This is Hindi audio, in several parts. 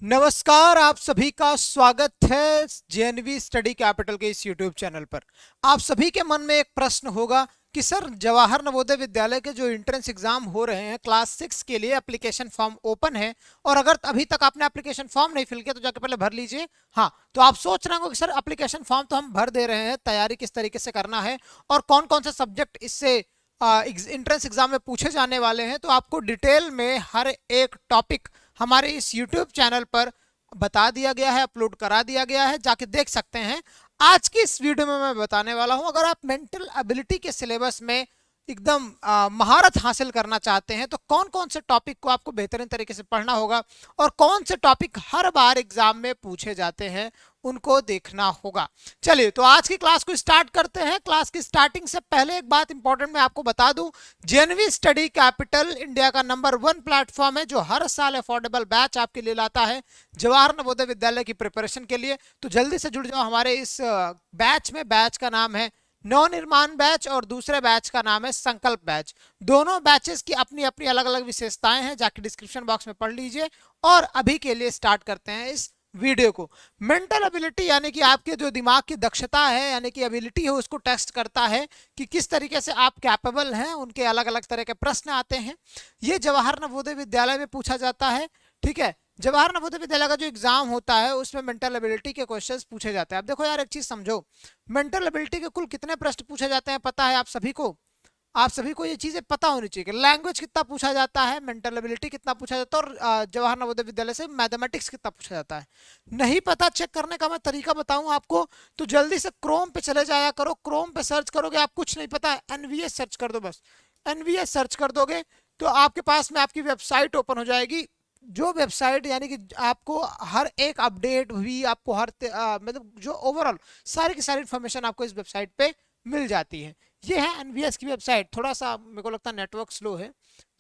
नमस्कार, आप सभी का स्वागत है जेएनवी स्टडी कैपिटल के इस यूट्यूब चैनल पर। आप सभी के मन में एक प्रश्न होगा कि सर, जवाहर नवोदय विद्यालय के जो एंट्रेंस एग्जाम हो रहे हैं क्लास 6 के लिए एप्लीकेशन फॉर्म ओपन है और अगर अभी तक आपने एप्लीकेशन फॉर्म नहीं फिल किया तो जाके पहले भर लीजिए। हाँ, तो आप सोच रहे हो कि सर एप्लीकेशन फॉर्म तो हम भर दे रहे हैं, तैयारी किस तरीके से करना है और कौन कौन से सब्जेक्ट इससे एंट्रेंस एग्जाम में पूछे जाने वाले हैं। तो आपको डिटेल में हर एक टॉपिक हमारे इस YouTube चैनल पर बता दिया गया है, अपलोड करा दिया गया है, जाके देख सकते हैं। आज की इस वीडियो में मैं बताने वाला हूं, अगर आप मेंटल एबिलिटी के सिलेबस में एकदम महारत हासिल करना चाहते हैं तो कौन कौन से टॉपिक को आपको बेहतरीन तरीके से पढ़ना होगा और कौन से टॉपिक हर बार एग्जाम में पूछे जाते हैं उनको देखना होगा। चलिए, तो आज की क्लास को स्टार्ट करते हैं। क्लास की स्टार्टिंग से पहले एक बात इंपॉर्टेंट मैं आपको बता दूं, जेएनवी स्टडी कैपिटल इंडिया का नंबर 1 प्लेटफॉर्म है जो हर साल अफोर्डेबल बैच आपके लिए लाता है जवाहर नवोदय विद्यालय की प्रिपरेशन के लिए। तो जल्दी से जुड़ जाओ हमारे इस बैच में। बैच का नाम है नवनिर्माण बैच और दूसरे बैच का नाम है संकल्प बैच। दोनों बैचेस की अपनी अपनी अलग अलग विशेषताएं हैं, जाके डिस्क्रिप्शन बॉक्स में पढ़ लीजिए। और अभी के लिए स्टार्ट करते हैं इस वीडियो को। मेंटल एबिलिटी यानी कि आपके जो दिमाग की दक्षता है यानी कि एबिलिटी है उसको टेस्ट करता है कि किस तरीके से आप कैपेबल हैं। उनके अलग अलग तरह के प्रश्न आते हैं, ये जवाहर नवोदय विद्यालय में पूछा जाता है। ठीक है, जवाहर नवोदय विद्यालय का जो एग्जाम होता है उसमें मेंटल एबिलिटी के क्वेश्चंस पूछे जाते हैं। अब देखो यार, एक चीज समझो, मेंटल एबिलिटी के कुल कितने प्रश्न पूछे जाते हैं पता है आप सभी को? आप सभी को ये चीजें पता होनी चाहिए कि लैंग्वेज कितना पूछा जाता है, मेंटल एबिलिटी कितना पूछा जाता है और जवाहर नवोदय विद्यालय से मैथमेटिक्स कितना पूछा जाता है। नहीं पता, चेक करने का मैं तरीका बताऊं आपको, तो जल्दी से क्रोम पे चले जाया करो। क्रोम पे सर्च करोगे, आप कुछ नहीं पता एनवीएस सर्च कर दो, बस एनवीएस सर्च कर दोगे तो आपके पास में आपकी वेबसाइट ओपन हो जाएगी। जो वेबसाइट यानी कि आपको हर एक अपडेट हुई, आपको हर मतलब जो ओवरऑल सारी की सारी इन्फॉर्मेशन आपको इस वेबसाइट पे मिल जाती है। ये है एनवीएस की वेबसाइट। थोड़ा सा मेरे को लगता है नेटवर्क स्लो है।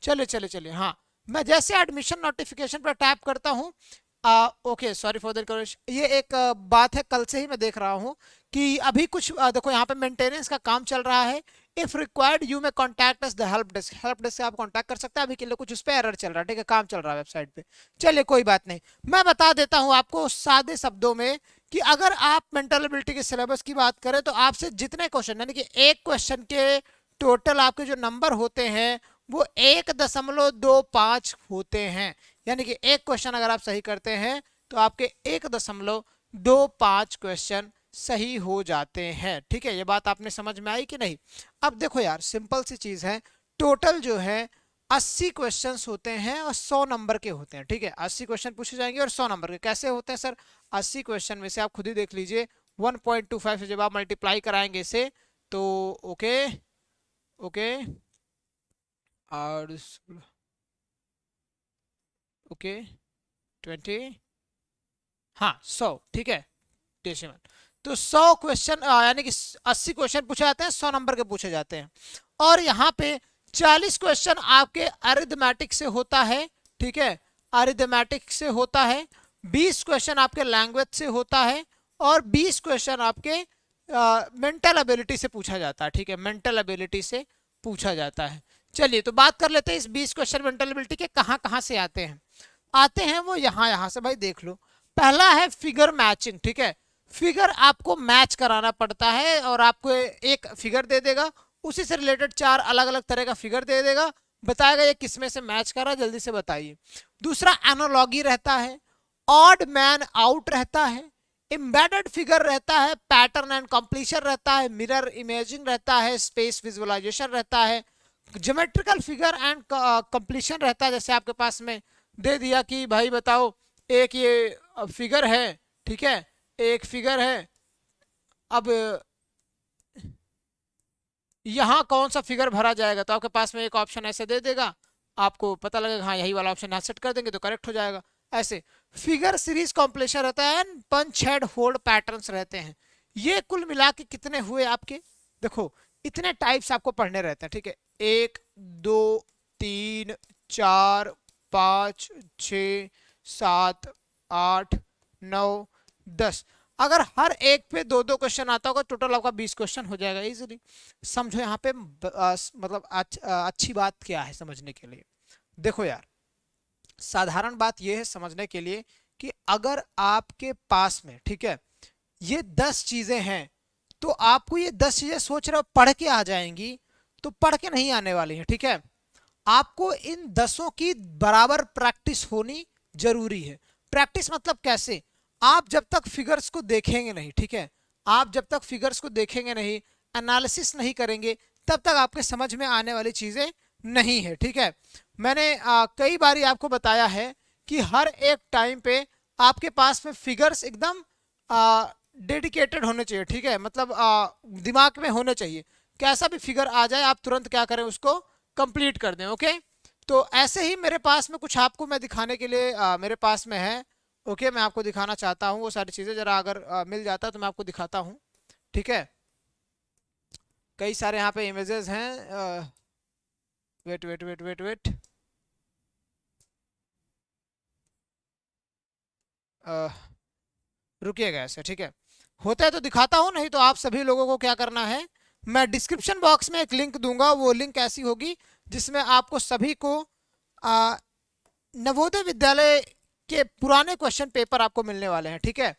चले चले चले, हाँ, मैं जैसे एडमिशन नोटिफिकेशन पर टैप करता हूँ, okay, sorry for the correction. ये एक बात है, कल से ही मैं देख रहा हूँ कि अभी कुछ देखो यहाँ पे मेंटेनेंस का काम चल रहा है। इफ रिक्वायर्ड यू में contact us the help desk. Help desk से आप कॉन्टैक्ट कर सकते हैं। अभी के लिए कुछ उस पर एरर चल रहा है, ठीक है, काम चल रहा है वेबसाइट पे। चलिए कोई बात नहीं, मैं बता देता हूँ आपको सादे शब्दों में कि अगर आप मेंटल एबिलिटी के सिलेबस की बात करें तो आपसे जितने क्वेश्चन यानी कि एक क्वेश्चन के टोटल आपके जो नंबर होते हैं वो 1.25 होते हैं। यानी कि एक क्वेश्चन अगर आप सही करते हैं तो आपके 1.25 क्वेश्चन सही हो जाते हैं। ठीक है, ये बात आपने समझ में आई कि नहीं? अब देखो यार, सिंपल सी चीज है, टोटल जो है 80 क्वेश्चंस होते हैं और 100 नंबर के होते हैं। ठीक है, 80 क्वेश्चन पूछे जाएंगे और 100 नंबर के। कैसे होते हैं सर? 80 क्वेश्चन में से आप खुद ही देख लीजिए, 1.25 से जब आप मल्टीप्लाई कराएंगे इसे तो ओके ओके और ओके 20, हाँ 100, ठीक है, डेसिमल। तो 100 क्वेश्चन यानी कि 80 क्वेश्चन पूछे जाते हैं, 100 नंबर के पूछे जाते हैं। और यहाँ पे 40 क्वेश्चन आपके अरिथमेटिक से होता है। ठीक है, अरिथमेटिक से होता है। 20 क्वेश्चन आपके लैंग्वेज से होता है और 20 क्वेश्चन आपके मेंटल एबिलिटी से पूछा जाता है। ठीक है, मेंटल एबिलिटी से पूछा जाता है। चलिए, तो बात कर लेते हैं इस 20 क्वेश्चन मेंटल एबिलिटी के कहाँ कहाँ से आते हैं। आते हैं वो यहाँ से, भाई देख लो। पहला है फिगर मैचिंग। ठीक है, फिगर आपको मैच कराना पड़ता है और आपको एक फिगर दे देगा, उसी से रिलेटेड 4 अलग अलग तरह का फिगर दे देगा, बताएगा ये किसमें से मैच कर रहा है, जल्दी से बताइए। दूसरा एनालॉगी रहता है, ऑड मैन आउट रहता है, एम्बेडेड फिगर रहता है, पैटर्न एंड कंप्लीशन रहता है, मिरर इमेजिंग रहता है, स्पेस विजुअलाइजेशन रहता है, ज्योमेट्रिकल फिगर एंड कंप्लीशन रहता है। जैसे आपके पास में दे दिया कि भाई बताओ, एक ये फिगर है, ठीक है, एक फिगर है, अब यहां कौन सा फिगर भरा जाएगा, तो आपके पास में एक ऑप्शन ऐसे दे देगा, आपको पता लगेगा हाँ यही वाला ऑप्शन यहाँ सेट कर देंगे तो करेक्ट हो जाएगा। ऐसे फिगर सीरीज कॉम्प्लेशन रहता है, पंच हेड होल्ड पैटर्न्स रहते हैं। ये कुल मिला के कितने हुए आपके? देखो, इतने टाइप्स आपको पढ़ने रहते हैं। ठीक है, 1 2 3 4 5 6 7 8 9 10। अगर हर एक पे 2-2 क्वेश्चन आता होगा, टोटल आपका 20 क्वेश्चन हो जाएगा इजीली। समझो यहाँ पे मतलब अच्छी बात क्या है समझने के लिए। देखो यार, साधारण बात यह है समझने के लिए कि अगर आपके पास में, ठीक है, ये 10 चीजें हैं, तो आपको ये 10 चीजें सोच रहे हो पढ़ के आ जाएंगी, तो पढ़ के नहीं आने वाली है। ठीक है, आपको इन 10 की बराबर प्रैक्टिस होनी जरूरी है। प्रैक्टिस मतलब कैसे? आप जब तक फिगर्स को देखेंगे नहीं, ठीक है, आप जब तक फिगर्स को देखेंगे नहीं, एनालिसिस नहीं करेंगे, तब तक आपके समझ में आने वाली चीजें नहीं है। ठीक है, मैंने कई बारी आपको बताया है कि हर एक टाइम पे आपके पास में फिगर्स एकदम डेडिकेटेड होने चाहिए। ठीक है, मतलब दिमाग में होने चाहिए। कैसा भी फिगर आ जाए आप तुरंत क्या करें, उसको कंप्लीट कर दें। ओके, तो ऐसे ही मेरे पास में कुछ आपको मैं दिखाने के लिए मेरे पास में है। ओके, मैं आपको दिखाना चाहता हूँ वो सारी चीज़ें, जरा अगर मिल जाता तो मैं आपको दिखाता हूँ। ठीक है, कई सारे यहाँ पे इमेजेस हैं। Wait wait wait wait wait, रुकिएगा ऐसे। ठीक है, होता है तो दिखाता हूँ, नहीं तो आप सभी लोगों को क्या करना है, मैं डिस्क्रिप्शन बॉक्स में एक लिंक दूंगा। वो लिंक ऐसी होगी जिसमें आपको सभी को आ, नवोदय विद्यालय के पुराने क्वेश्चन पेपर आपको मिलने वाले हैं। ठीक है,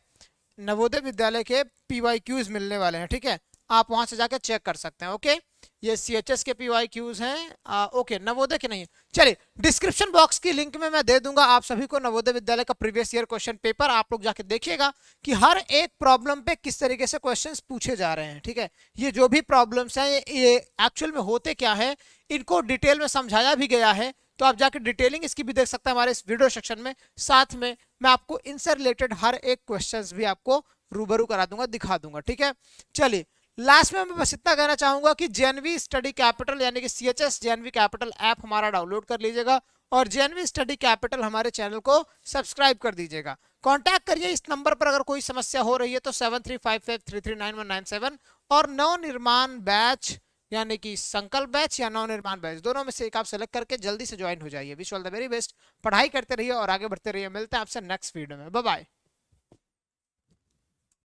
नवोदय विद्यालय के PYQs मिलने वाले हैं। ठीक है, आप वहां से जाकर चेक कर सकते हैं। ओके, ये CHS के PYQs हैं। ओके, नवोदय के नहीं है। चलिए, डिस्क्रिप्शन बॉक्स की लिंक में मैं दे दूंगा आप सभी को नवोदय विद्यालय का प्रीवियस ईयर क्वेश्चन पेपर। आप लोग जाके देखिएगा कि हर एक प्रॉब्लम पे किस तरीके से क्वेश्चंस पूछे जा रहे हैं। ठीक है, ये जो भी प्रॉब्लम्स हैं ये एक्चुअल में होते क्या है, इनको डिटेल में समझाया भी गया है। तो आप जाके डिटेलिंग इसकी भी देख सकते हैं हमारे इस वीडियो सेक्शन में। साथ में मैं आपको इनसे रिलेटेड हर एक क्वेश्चंस भी आपको रूबरू करा दूंगा, दिखा दूंगा। ठीक है, चलिए लास्ट में मैं बस इतना कहना चाहूंगा कि जेएनवी स्टडी कैपिटल यानी कि CHS जेएनवी कैपिटल ऐप हमारा डाउनलोड कर लीजिएगा, और जेएनवी स्टडी कैपिटल हमारे चैनल को सब्सक्राइब कर दीजिएगा। कांटेक्ट करिए इस नंबर पर अगर कोई समस्या हो रही है तो 7355339197, और नवनिर्माण बैच यानी कि संकल्प बैच या नवनिर्माण बैच, दोनों में से एक आप सेलेक्ट करके जल्दी से ज्वाइन हो जाइए। Wish all the very best, पढ़ाई करते रहिए और आगे बढ़ते रहिए। मिलते हैं आपसे नेक्स्ट वीडियो में। Bye bye.